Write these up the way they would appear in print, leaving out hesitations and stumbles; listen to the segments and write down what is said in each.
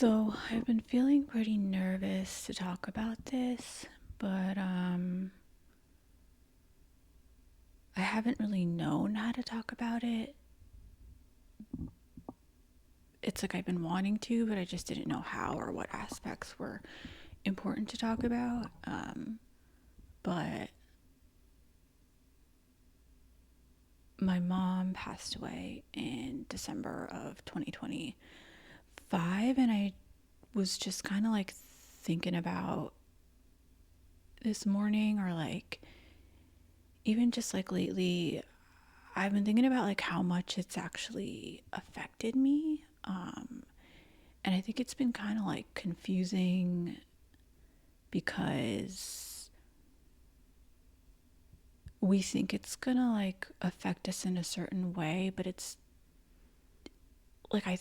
So I've been feeling pretty nervous to talk about this, but I haven't really known how to talk about it. It's like I've been wanting to, but I just didn't know how or what aspects were important to talk about. But my mom passed away in December of 2025, and I was just kind of like thinking about this morning, or like even just like lately, I've been thinking about like how much it's actually affected me. And I think it's been kind of like confusing because we think it's gonna like affect us in a certain way, but it's like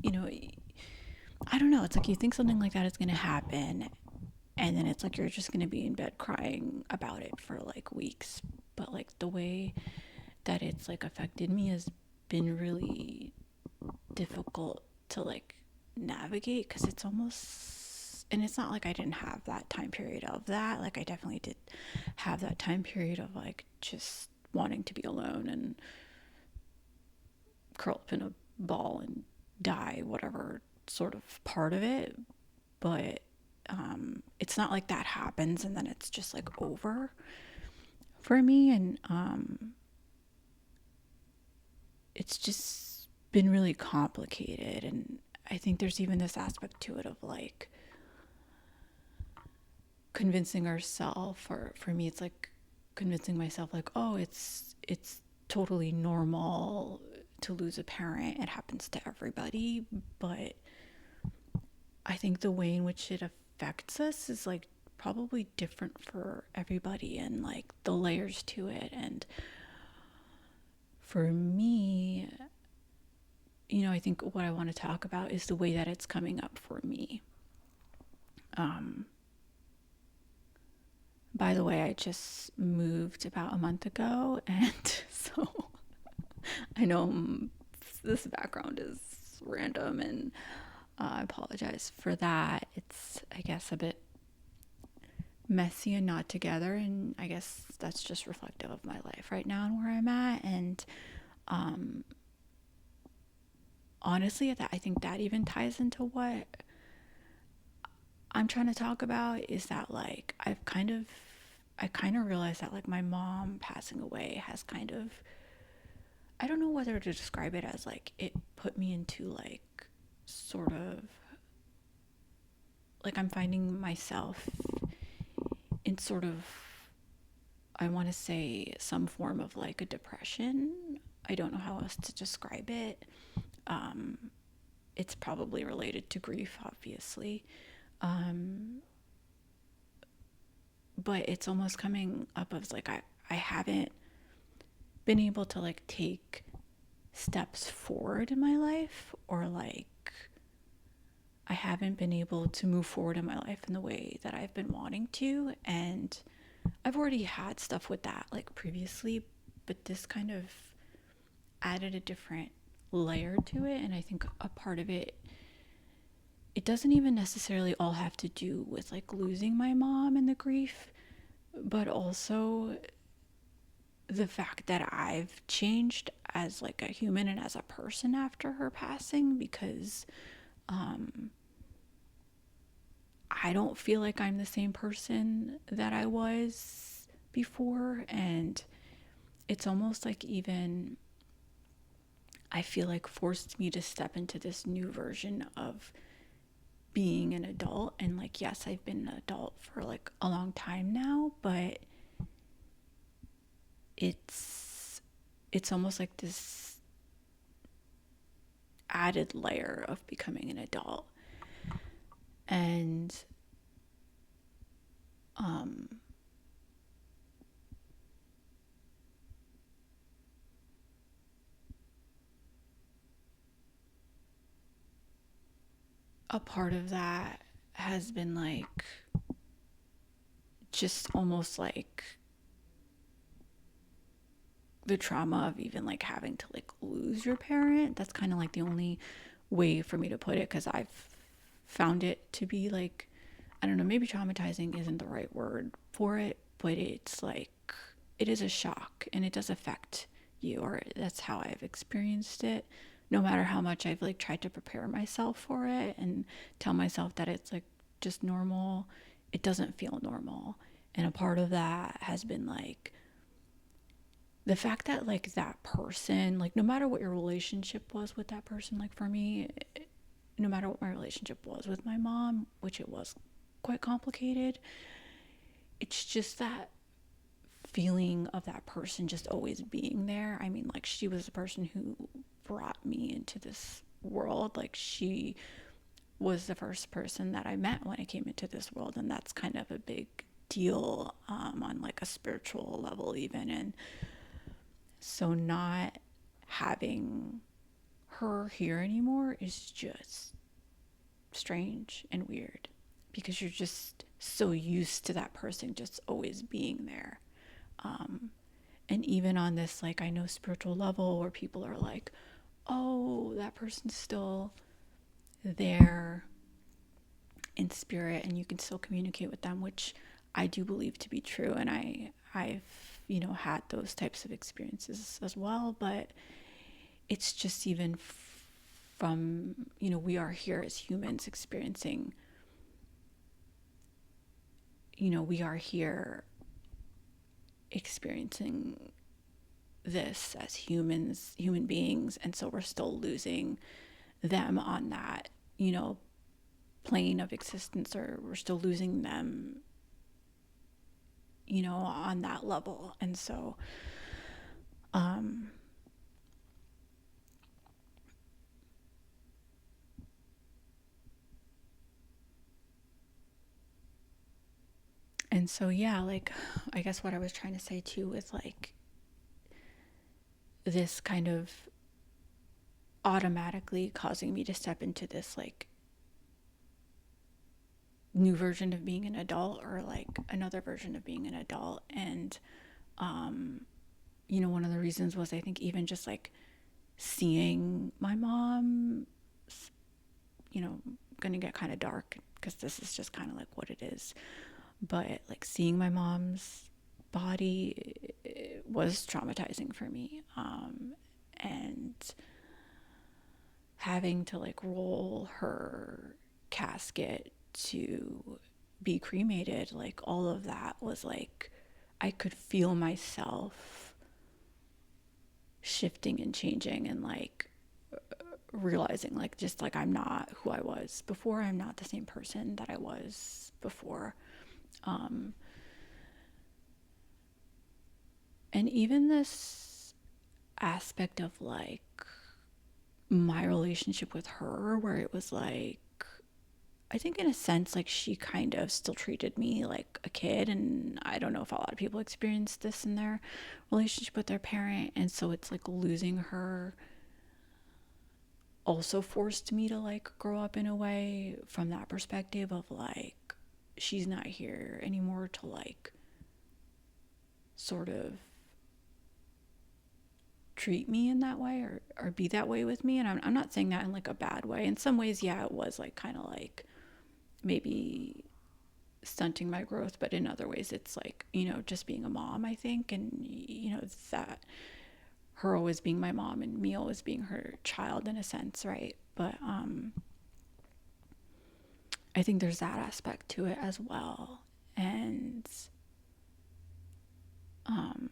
you know, I don't know. It's like you think something like that is gonna happen, and then it's like you're just gonna be in bed crying about it for like weeks. But like the way that it's like affected me has been really difficult to like navigate, because it's almost, and it's not like I didn't have that time period of that. Like I definitely did have that time period of like just wanting to be alone and curl up in a ball and die, whatever sort of part of it. But it's not like that happens and then it's just like over for me. And it's just been really complicated. And I think there's even this aspect to it of like convincing ourselves, or for me it's like convincing myself like, oh, it's totally normal to lose a parent, it happens to everybody. But I think the way in which it affects us is like probably different for everybody, and like the layers to it. And for me, I think what I want to talk about is the way that it's coming up for me. um by the way, I just moved about a month ago, and so I know this background is random, and I apologize for that. It's, I guess, a bit messy and not together, and I guess that's just reflective of my life right now and where I'm at. And um, honestly, I think that even ties into what I'm trying to talk about, is that like I kind of realized that like my mom passing away has kind of, I don't know whether to describe it as like it put me into like sort of like I'm finding myself in sort of, I want to say, some form of like a depression. I don't know how else to describe it. Um, it's probably related to grief, obviously. Um, but it's almost coming up as like I haven't been able to like take steps forward in my life, or like I haven't been able to move forward in my life in the way that I've been wanting to. And I've already had stuff with that like previously, but this kind of added a different layer to it. And I think a part of it, it doesn't even necessarily all have to do with like losing my mom and the grief, but also the fact that I've changed as like a human and as a person after her passing. Because um I don't feel like I'm the same person that I was before. And it's almost like even I feel like forced me to step into this new version of being an adult. And like, yes, I've been an adult for like a long time now, but it's almost like this added layer of becoming an adult. And um a part of that has been like just almost like the trauma of even like having to like lose your parent. That's kind of like the only way for me to put it, because I've found it to be like, I don't know, maybe traumatizing isn't the right word for it, but it's like, it is a shock and it does affect you, or that's how I've experienced it. No matter how much I've like tried to prepare myself for it and tell myself that it's like just normal, it doesn't feel normal. And a part of that has been like the fact that like that person, like no matter what your relationship was with that person, like for me, no matter what my relationship was with my mom, which it was quite complicated, it's just that feeling of that person just always being there. I mean, like she was the person who brought me into this world. Like she was the first person that I met when I came into this world, and that's kind of a big deal on like a spiritual level even. And so not having her here anymore is just strange and weird because you're just so used to that person just always being there. Um, and even on this, like, I know spiritual level where people are like, oh, that person's still there in spirit and you can still communicate with them, which I do believe to be true. And I've, had those types of experiences as well. But it's just even from, we are here as humans experiencing, we are here experiencing this as human beings, and so we're still losing them on that, plane of existence, or we're still losing them, on that level. And so um and so yeah, like I guess what I was trying to say too is like this kind of automatically causing me to step into this like new version of being an adult, or like another version of being an adult. And one of the reasons was, I think, even just like seeing my mom, gonna get kind of dark because this is just kind of like what it is, but like seeing my mom's body was traumatizing for me. And having to like roll her casket to be cremated, like all of that was like, I could feel myself shifting and changing, and like realizing like just like I'm not who I was before. I'm not the same person that I was before. Um, and even this aspect of like my relationship with her, where it was like, I think in a sense, like she kind of still treated me like a kid. And I don't know if a lot of people experience this in their relationship with their parent. And so it's like losing her also forced me to like grow up in a way from that perspective of like, she's not here anymore to like sort of treat me in that way, or be that way with me. And I'm not saying that in like a bad way. In some ways, yeah, it was like kind of like maybe stunting my growth, but in other ways it's like, just being a mom, I think. And that her always being my mom and me always being her child in a sense, right? But I think there's that aspect to it as well. And um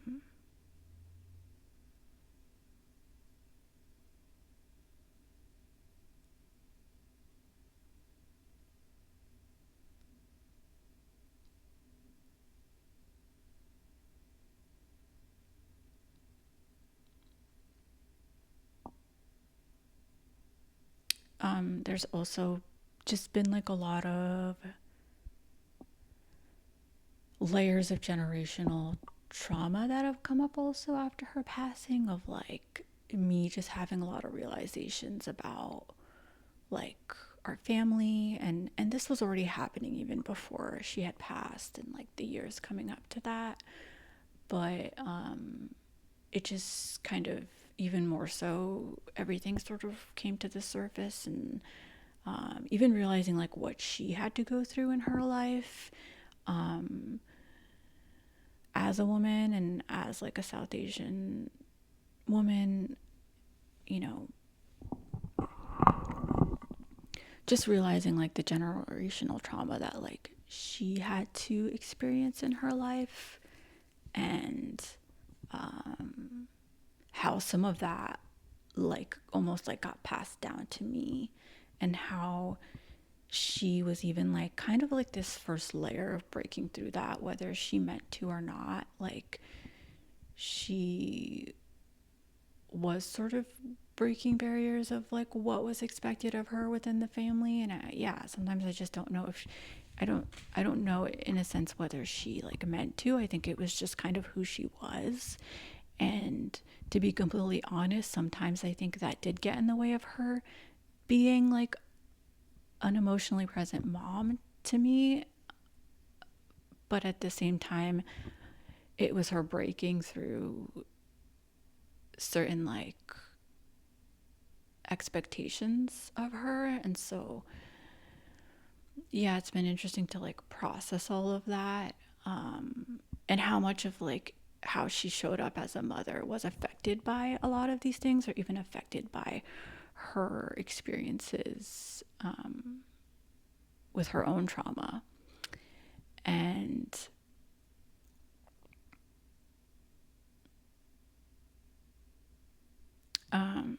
there's also just been like a lot of layers of generational trauma that have come up also after her passing, of like me just having a lot of realizations about like our family. And this was already happening even before she had passed, and like the years coming up to that. But it just kind of, even more so, everything sort of came to the surface. And even realizing like what she had to go through in her life, as a woman and as like a South Asian woman, you know, just realizing like the generational trauma that like she had to experience in her life, and how some of that like almost like got passed down to me, and how she was even like kind of like this first layer of breaking through that, whether she meant to or not. Like she was sort of breaking barriers of like what was expected of her within the family. And yeah, sometimes I just don't know if I don't know in a sense whether she like meant to. I think it was just kind of who she was. And to be completely honest, sometimes I think that did get in the way of her being like an emotionally present mom to me. But at the same time, it was her breaking through certain like expectations of her. And so yeah, it's been interesting to like process all of that, and how much of like how she showed up as a mother was affected by a lot of these things, or even affected by her experiences, with her own trauma. And um,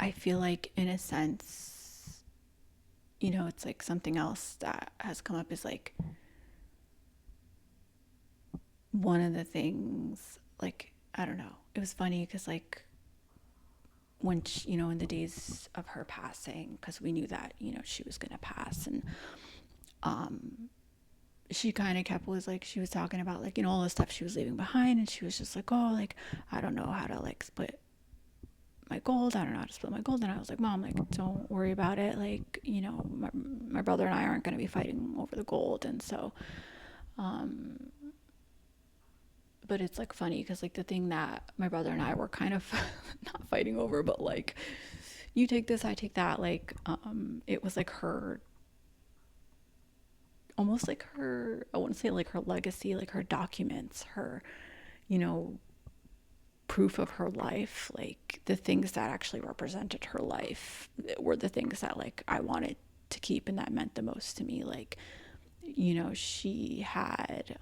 I feel like in a sense, you know, it's like something else that has come up is like one of the things, like, I don't know, it was funny because like when she, you know, in the days of her passing, because we knew that, you know, she was going to pass. And she kind of kept, was like, she was talking about like, you know, all the stuff she was leaving behind. And she was just like, oh, like, I don't know how to like split my gold. I don't know how to split my gold. And I was like, Mom, like, don't worry about it. Like, you know, my brother and I aren't going to be fighting over the gold. And so, but it's like funny because like the thing that my brother and I were kind of not fighting over, but like, you take this, I take that. Like, it was like her, almost like her, I wouldn't say like her legacy, like her documents, her, you know, proof of her life, like the things that actually represented her life were the things that like I wanted to keep and that meant the most to me. Like, you know, she had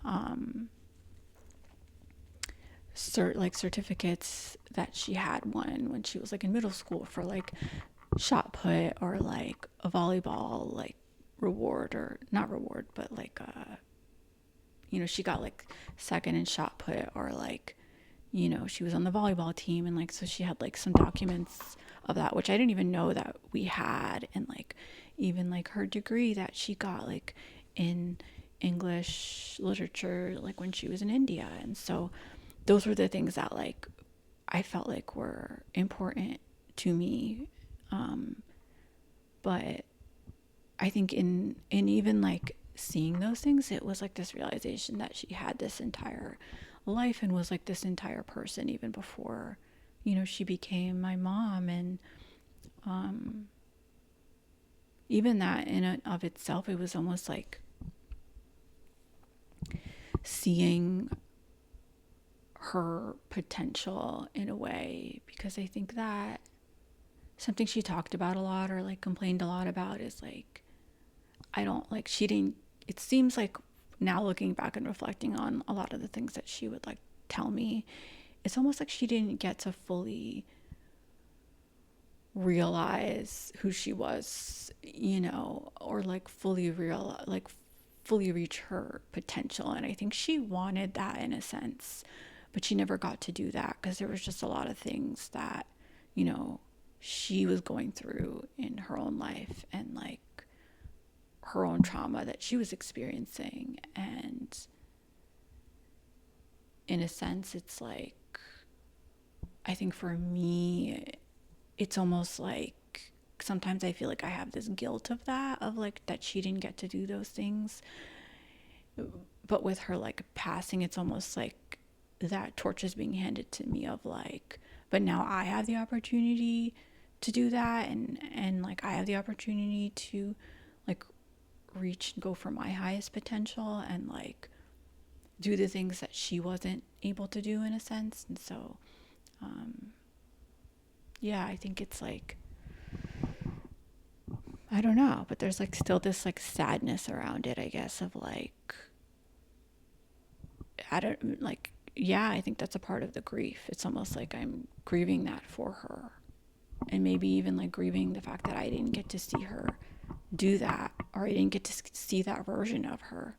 like certificates that she had won when she was like in middle school for like shot put, or like a volleyball like reward, or not reward, but like you know, she got like second in shot put, or like, you know, she was on the volleyball team. And like, so she had like some documents of that, which I didn't even know that we had. And like, even like her degree that she got like in English literature, like when she was in India. And so those were the things that like I felt like were important to me. But I think in even like seeing those things, it was like this realization that she had this entire life and was like this entire person even before, you know, she became my mom. And even that in and of itself, it was almost like seeing her potential in a way, because I think that something she talked about a lot, or like complained a lot about, is like, I don't like, she didn't, it seems like now looking back and reflecting on a lot of the things that she would like tell me, it's almost like she didn't get to fully realize who she was, you know, or like fully real, like fully reach her potential. And I think she wanted that in a sense, but she never got to do that because there was just a lot of things that, you know, she was going through in her own life, and like her own trauma that she was experiencing. And in a sense, it's like, I think for me, it's almost like sometimes I feel like I have this guilt of that, of like that she didn't get to do those things. But with her like passing, it's almost like that torch is being handed to me of like, but now I have the opportunity to do that, and like I have the opportunity to like reach and go for my highest potential and like do the things that she wasn't able to do in a sense. And so yeah, I think it's like, I don't know, but there's like still this like sadness around it, I guess, of like, I don't like, yeah, I think that's a part of the grief. It's almost like I'm grieving that for her. And maybe even like grieving the fact that I didn't get to see her do that, or I didn't get to see that version of her,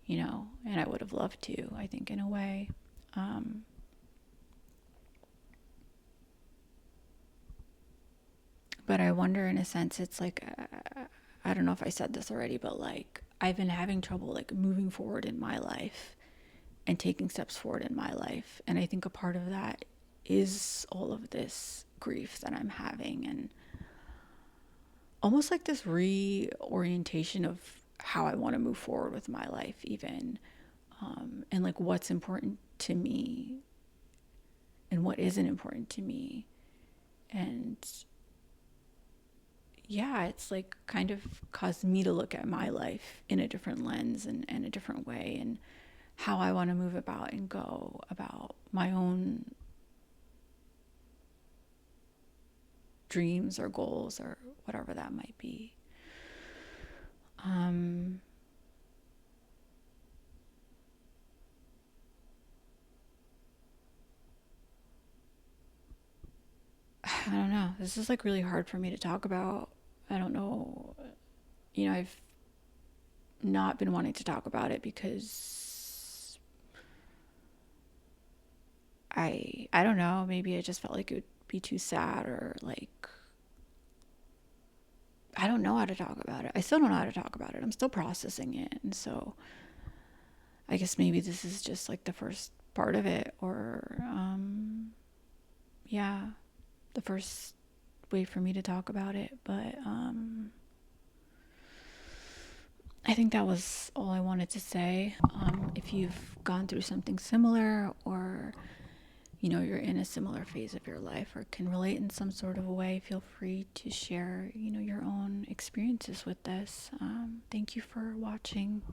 you know, and I would have loved to, I think, in a way. Um, but I wonder, in a sense, it's like, I don't know if I said this already, but like, I've been having trouble like moving forward in my life and taking steps forward in my life. And I think a part of that is all of this grief that I'm having, and almost like this reorientation of how I want to move forward with my life, even, and like what's important to me and what isn't important to me. And yeah, it's like kind of caused me to look at my life in a different lens and a different way, and how I want to move about and go about my own dreams or goals or whatever that might be. Um, I don't know. This is like really hard for me to talk about. I don't know. You know, I've not been wanting to talk about it because I don't know, maybe I just felt like it would be too sad, or like I don't know how to talk about it. I still don't know how to talk about it. I'm still processing it. And so I guess maybe this is just like the first part of it, or yeah, the first way for me to talk about it. But I think that was all I wanted to say. If you've gone through something similar, or you know, you're in a similar phase of your life or can relate in some sort of a way, feel free to share, you know, your own experiences with this. Thank you for watching.